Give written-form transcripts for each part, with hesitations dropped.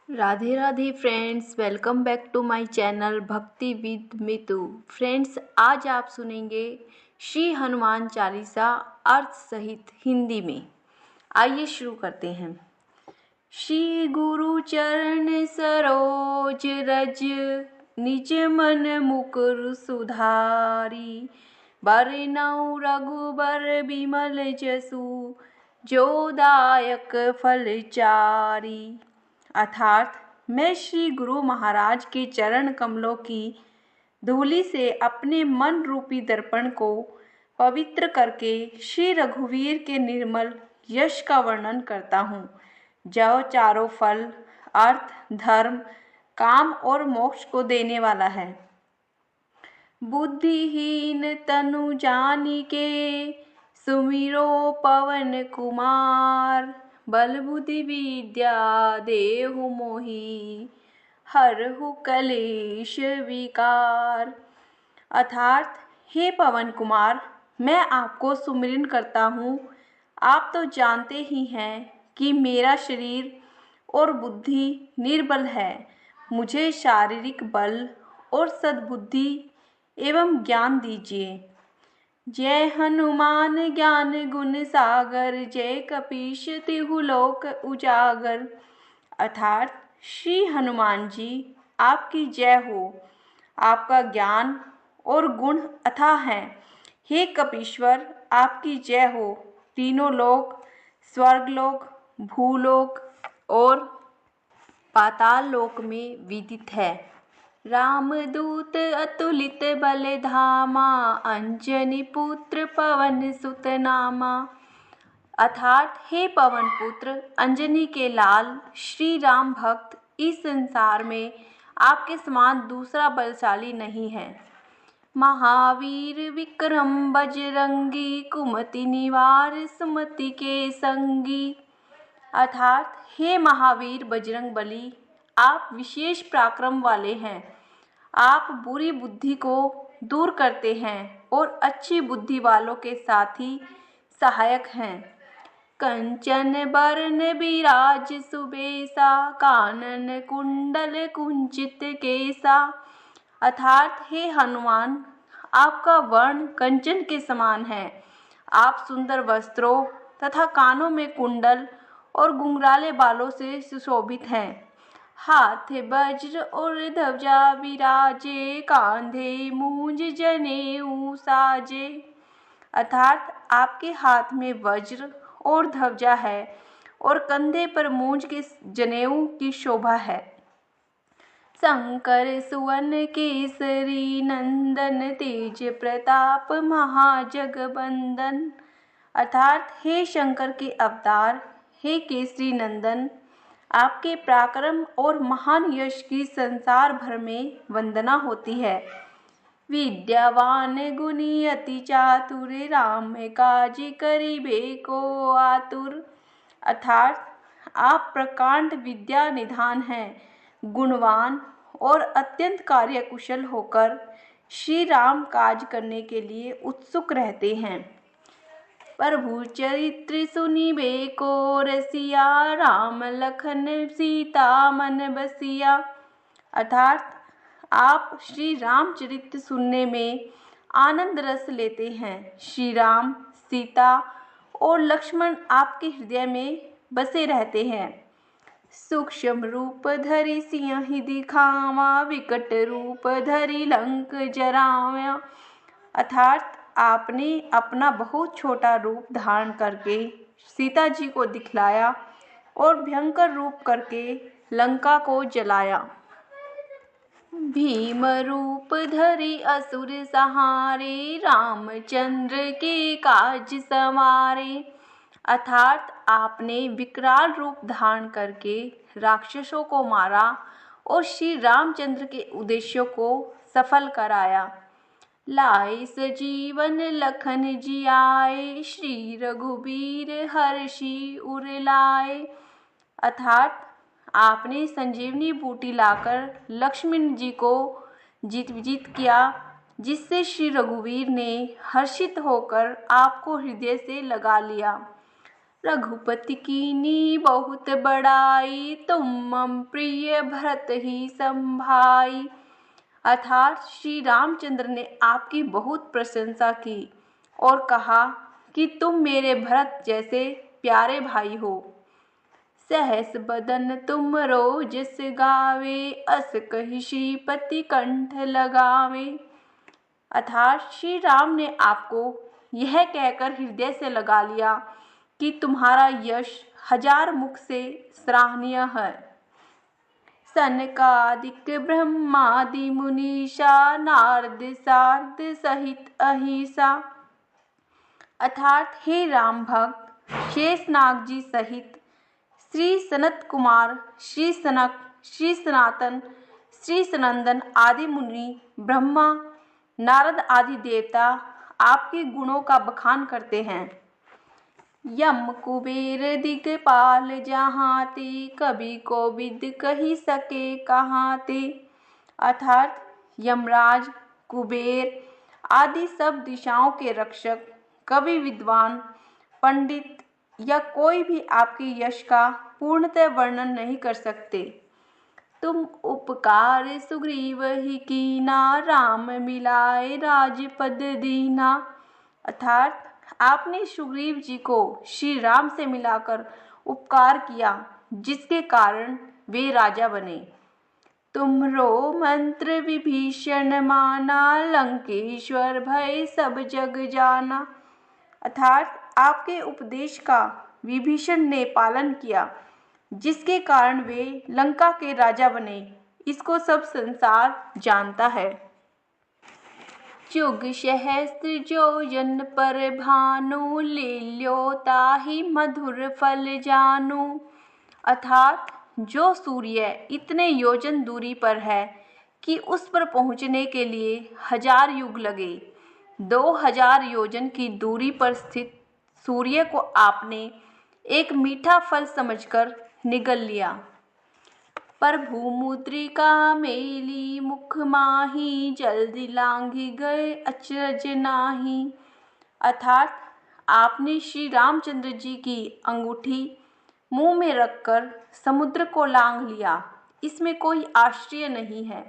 Radhe Radhe friends, welcome back to my channel Bhakti with Mitu. Friends, आज आप सुनेंगे श्री हनुमान चालीसा अर्थ सहित हिंदी में। आइए शुरू करते हैं। श्री गुरु चरण सरोज रज, निज मन मुकुर सुधारी। बरनउँ रघुबर बिमल जसु, जो दायक फल चारि। अर्थात मैं श्री गुरु महाराज के चरण कमलों की धूलि से अपने मन रूपी दर्पण को पवित्र करके श्री रघुवीर के निर्मल यश का वर्णन करता हूँ, जो चारों फल अर्थ, धर्म, काम और मोक्ष को देने वाला है। बुद्धिहीन तनु जानिके, सुमिरो पवन कुमार। बल बुद्धि विद्या देहु मोहि, हरहु कलेश विकार। अर्थात हे पवन कुमार, मैं आपको सुमिरन करता हूँ। आप तो जानते ही हैं कि मेरा शरीर और बुद्धि निर्बल है। मुझे शारीरिक बल और सद्बुद्धि एवं ज्ञान दीजिए। जय हनुमान ज्ञान गुण सागर, जय कपीश तिहु लोक उजागर। अर्थात श्री हनुमान जी, आपकी जय हो। आपका ज्ञान और गुण अथाह है। हे कपीश्वर, आपकी जय हो। तीनों लोक, स्वर्गलोक, भूलोक और पाताल लोक में विदित है। रामदूत अतुलित बल धामा, अंजनी पुत्र पवन सुत नामा। अर्थात हे पवन पुत्र, अंजनी के लाल श्री राम भक्त, इस संसार में आपके समान दूसरा बलशाली नहीं है। महावीर विक्रम बजरंगी, कुमति निवार सुमति के संगी। अर्थात हे महावीर बजरंग बली, आप विशेष पराक्रम वाले हैं। आप बुरी बुद्धि को दूर करते हैं और अच्छी बुद्धि वालों के साथी सहायक हैं। कंचन बरन बिराज सुबेसा, कानन कुंडल कुंचित केसा। अर्थात हे हनुमान, आपका वर्ण कंचन के समान है। आप सुंदर वस्त्रों तथा कानों में कुंडल और घुंघराले बालों से सुशोभित हैं। हाथ वज्र और ध्वजा विराजे, कांधे मूंज जनेऊ साजे। अर्थात आपके हाथ में वज्र और ध्वजा है और कंधे पर मूंज के जनेऊ की शोभा है। शंकर सुवन केसरी नंदन, तेज प्रताप महाजगबंदन। अर्थात हे शंकर के अवतार, हे केसरी नंदन, आपके पराक्रम और महान यश की संसार भर में वंदना होती है। विद्यावान गुणी अति चातुर, राम काज करिबे को आतुर। अर्थात आप प्रकांड विद्या निधान हैं, गुणवान और अत्यंत कार्यकुशल होकर श्री राम काज करने के लिए उत्सुक रहते हैं। प्रभु चरित्र सुनिबे को रसिया, राम लखन सीता मन बसिया। अर्थात आप श्री रामचरित्र सुनने में आनंद रस लेते हैं। श्री राम, सीता और लक्ष्मण आपके हृदय में बसे रहते हैं। सूक्ष्म रूप धरि सिंह दिखावा, विकट रूप धरि लंक जरावा। अर्थात आपने अपना बहुत छोटा रूप धारण करके सीता जी को दिखलाया और भयंकर रूप करके लंका को जलाया। भीम रूप धरि असुर सहारे, रामचंद्र के काज संवारे। अर्थात आपने विकराल रूप धारण करके राक्षसों को मारा और श्री रामचंद्र के उद्देश्यों को सफल कराया। लाए सजीवन लखन जियाए, श्री रघुबीर हर्षि उर लाए। अर्थात आपने संजीवनी बूटी लाकर लक्ष्मण जी को जीत किया, जिससे श्री रघुवीर ने हर्षित होकर आपको हृदय से लगा लिया। रघुपति कीनी बहुत बड़ाई, तुम मम प्रिय भरत ही संभाई। अर्थात श्री रामचंद्र ने आपकी बहुत प्रशंसा की और कहा कि तुम मेरे भरत जैसे प्यारे भाई हो। सहस बदन तुम रोजस गावे, अस कहि श्रीपति कंठ लगावे। अर्थात श्री राम ने आपको यह कहकर हृदय से लगा लिया कि तुम्हारा यश हजार मुख से सराहनीय है। सनकादिक ब्रह्मादि मुनीषा, नारद सारद सहित अहिसा। अर्थात हे राम भक्त, शेषनाग जी सहित श्री सनत कुमार, श्री सनक, श्री सनातन, श्री सनंदन आदि मुनि, ब्रह्मा, नारद आदि देवता आपके गुणों का बखान करते हैं। यम कुबेर दिगपाल जहाँ ते, कवि कोविद कही सके कहाँ ते। अर्थात यमराज, कुबेर आदि सब दिशाओं के रक्षक, कवि, विद्वान, पंडित या कोई भी आपके यश का पूर्णतः वर्णन नहीं कर सकते। तुम उपकार सुग्रीव ही कीना, राम मिलाए राजपद दीना। अर्थात आपने सुग्रीव जी को श्री राम से मिलाकर उपकार किया, जिसके कारण वे राजा बने। तुमरो मंत्र विभीषण माना, लंकेश्वर भय सब जग जाना। अर्थात आपके उपदेश का विभीषण ने पालन किया, जिसके कारण वे लंका के राजा बने। इसको सब संसार जानता है। जुग सहस्त्र योजन पर भानु, ले ल्यो ताहि मधुर फल जानु। अर्थात जो सूर्य इतने योजन दूरी पर है कि उस पर पहुँचने के लिए 1000 युग लगे, 2000 योजन की दूरी पर स्थित सूर्य को आपने एक मीठा फल समझकर निगल लिया। प्रभु मुद्रिका मेली मुख माही, जल्दी लांघी गए अचरज नाही। अर्थात आपने श्री रामचंद्र जी की अंगूठी मुंह में रखकर समुद्र को लांघ लिया, इसमें कोई आश्चर्य नहीं है।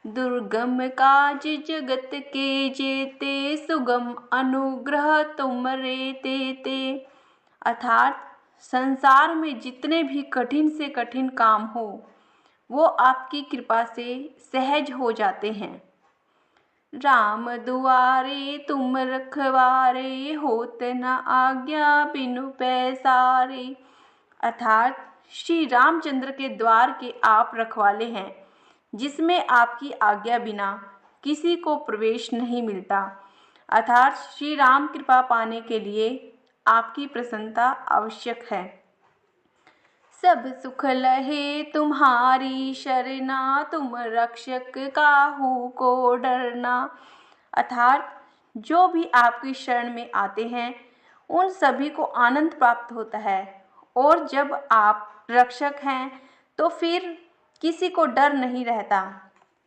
दुर्गम काज जगत के जेते, सुगम अनुग्रह तुम रे तेते। अर्थात संसार में जितने भी कठिन से कठिन काम हो, वो आपकी कृपा से सहज हो जाते हैं। राम दुआरे तुम रखवारे, होत न आज्ञा बिनु पैसारे। अर्थात श्री रामचंद्र के द्वार के आप रखवाले हैं, जिसमें आपकी आज्ञा बिना किसी को प्रवेश नहीं मिलता। अर्थात श्री राम कृपा पाने के लिए आपकी प्रसन्नता आवश्यक है। सब सुख लहे तुम्हारी शरणा, तुम रक्षक काहू को डरना। अर्थात जो भी आपकी शरण में आते हैं, उन सभी को आनंद प्राप्त होता है, और जब आप रक्षक हैं तो फिर किसी को डर नहीं रहता।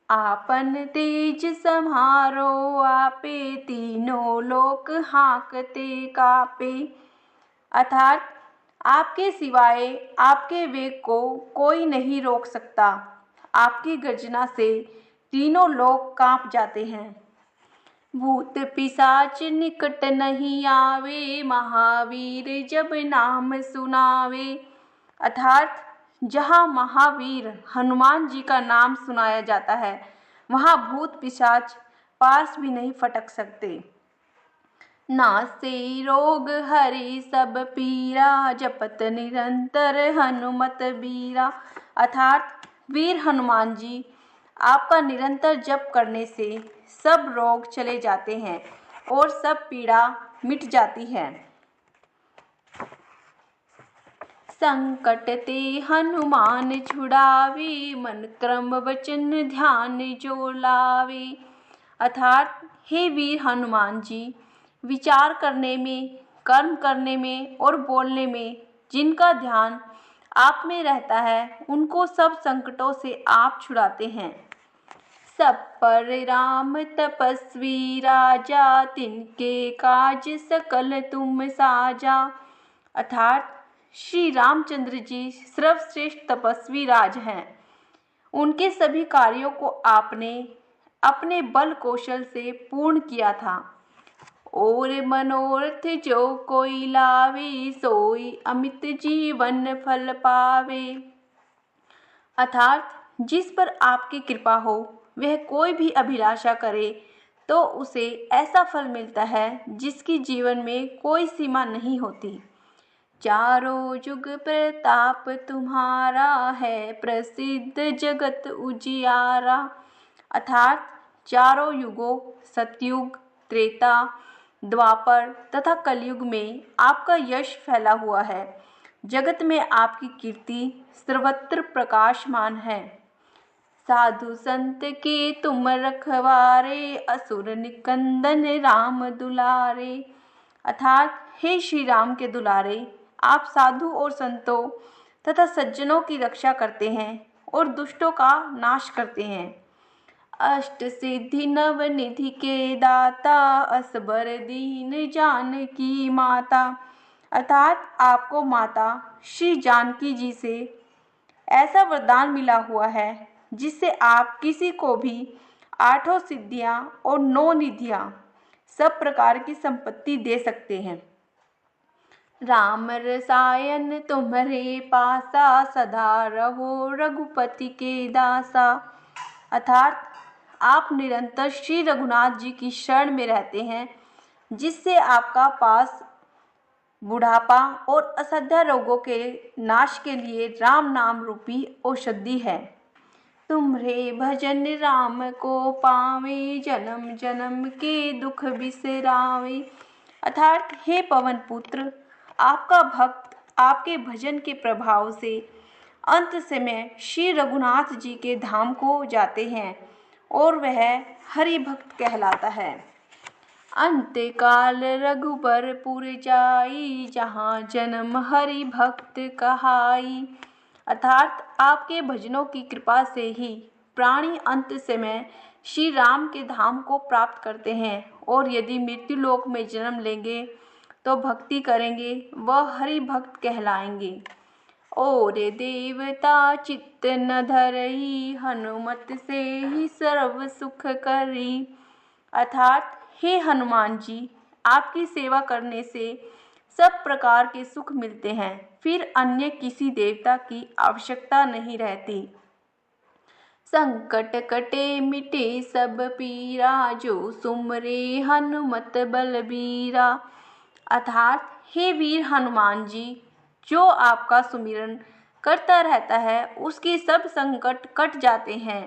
आपन तेज सम्हारो आपे, तीनों लोक हाँकते कापे। अर्थात आपके सिवाय आपके वेग को कोई नहीं रोक सकता। आपकी गर्जना से तीनों लोग कांप जाते हैं। भूत पिशाच निकट नहीं आवे, महावीर जब नाम सुनावे। अर्थात जहाँ महावीर हनुमान जी का नाम सुनाया जाता है, वहाँ भूत पिशाच पास भी नहीं फटक सकते। नासे रोग हरि सब पीरा, जपत निरंतर हनुमत बीरा। अर्थात वीर हनुमान जी आपका निरंतर जप करने से सब रोग चले जाते हैं और सब पीड़ा मिट जाती है। संकट ते हनुमान छुड़ावे, मन क्रम वचन ध्यान जो लावे। अर्थात हे वीर हनुमान जी, विचार करने में, कर्म करने में और बोलने में जिनका ध्यान आप में रहता है, उनको सब संकटों से आप छुड़ाते हैं। सब पर राम तपस्वी राजा, तिनके काज सकल तुम साजा। अर्थात श्री रामचंद्र जी सर्वश्रेष्ठ तपस्वी राज हैं। उनके सभी कार्यों को आपने अपने बल कौशल से पूर्ण किया था। और मनोरथ जो कोई लावे, सोई अमित जीवन फल पावे। अर्थात जिस पर आपकी कृपा हो वह कोई भी अभिलाषा करे तो उसे ऐसा फल मिलता है जिसकी जीवन में कोई सीमा नहीं होती। चारों युग प्रताप तुम्हारा है, प्रसिद्ध जगत उजियारा। अर्थात चारों युगों सतयुग, त्रेता, द्वापर तथा कलयुग में आपका यश फैला हुआ है। जगत में आपकी कीर्ति सर्वत्र प्रकाशमान है। साधु संत के तुम रखवारे, असुर निकंदन राम दुलारे। अर्थात हे श्री राम के दुलारे, आप साधु और संतों तथा सज्जनों की रक्षा करते हैं और दुष्टों का नाश करते हैं। अष्ट सिद्धि नव निधि के दाता, असबर दीन जानकी माता। अर्थात आपको माता श्री जानकी जी से ऐसा वरदान मिला हुआ है जिससे आप किसी को भी 8 सिद्धियां और 9 निधियां, सब प्रकार की संपत्ति दे सकते हैं। राम रसायन तुम्हारे पासा, सदा रहो रघुपति के दासा। अर्थात आप निरंतर श्री रघुनाथ जी की शरण में रहते हैं जिससे आपका पास बुढ़ापा और असह्य रोगों के नाश के लिए राम नाम रूपी औषधि है। तुम्हारे भजन राम को पावे, जन्म जन्म के दुख बिसरावे। अर्थात हे पवन पुत्र, आपका भक्त आपके भजन के प्रभाव से अंत समय श्री रघुनाथ जी के धाम को जाते हैं और वह हरि भक्त कहलाता है। अंत काल रघुबरपुर जाई, जहाँ जन्म हरि भक्त कहाई। अर्थात आपके भजनों की कृपा से ही प्राणी अंत समय श्री राम के धाम को प्राप्त करते हैं और यदि मृत्यु लोक में जन्म लेंगे तो भक्ति करेंगे वह हरि भक्त कहलाएंगे। और देवता चित्त न धरई, हनुमत से ही सर्व सुख करी। अर्थात हे हनुमान जी, आपकी सेवा करने से सब प्रकार के सुख मिलते हैं, फिर अन्य किसी देवता की आवश्यकता नहीं रहती। संकट कटे मिटे सब पीरा, जो सुमरे हनुमत बलबीरा। अर्थात हे वीर हनुमान जी, जो आपका सुमिरन करता रहता है उसके सब संकट कट जाते हैं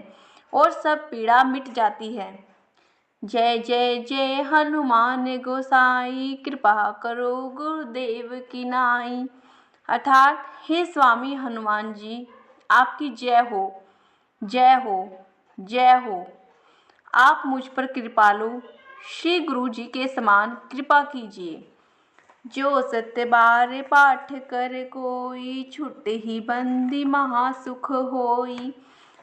और सब पीड़ा मिट जाती है। जय जय जय हनुमान गोसाई, कृपा करो गुरुदेव की नाई। अर्थात हे स्वामी हनुमान जी, आपकी जय हो, जय हो, जय हो। आप मुझ पर कृपालु श्री गुरु जी के समान कृपा कीजिए। जो सत्य बार पाठ कर कोई, छुटे ही बंदी महासुख होई।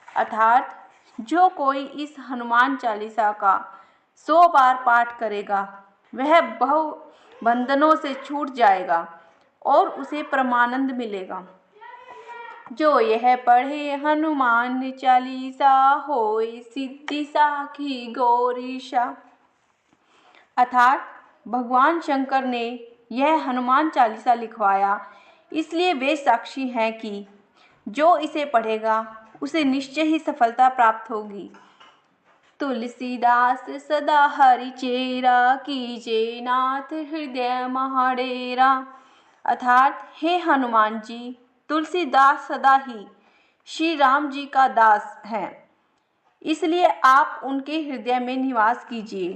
अर्थात जो कोई इस हनुमान चालीसा का 100 बार पाठ करेगा वह बहु बंधनों से छूट जाएगा और उसे परमानंद मिलेगा। जो यह पढ़े हनुमान चालीसा, होए सिद्धि साखी गौरीशा। अर्थात भगवान शंकर ने यह हनुमान चालीसा लिखवाया, इसलिए वे साक्षी हैं कि जो इसे पढ़ेगा उसे निश्चय ही सफलता प्राप्त होगी। तुलसीदास सदा हरि चेरा, कीजे नाथ हृदय महाडेरा। अर्थात हे हनुमान जी, तुलसीदास सदा ही श्री राम जी का दास है, इसलिए आप उनके हृदय में निवास कीजिए।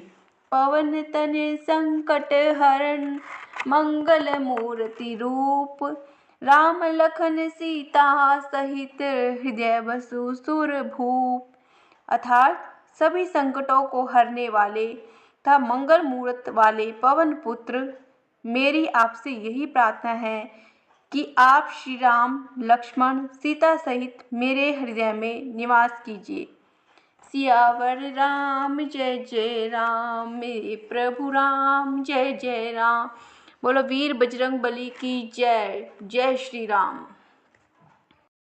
पवन तन संकट हरण, मंगल मूर्ति रूप, राम लखन सीता सहित हृदय बसु सुर भूप। अर्थात सभी संकटों को हरने वाले तथा मंगल मूर्त वाले पवन पुत्र, मेरी आपसे यही प्रार्थना है कि आप श्री राम लक्ष्मण सीता सहित मेरे हृदय में निवास कीजिए। सियावर राम जय जय राम, मेरे प्रभु राम जय जय राम। बोलो वीर बजरंग बली की जय। जय श्री राम।